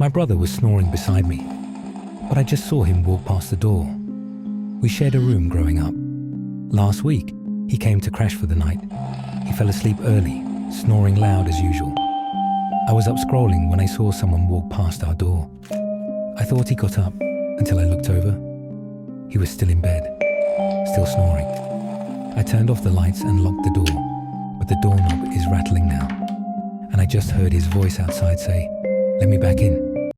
My brother was snoring beside me, but I just saw him walk past the door. We shared a room growing up. Last week, he came to crash for the night. He fell asleep early, snoring loud as usual. I was up scrolling when I saw someone walk past our door. I thought he got up until I looked over. He was still in bed, still snoring. I turned off the lights and locked the door, but the doorknob is rattling now. And I just heard his voice outside say, "Let me back in."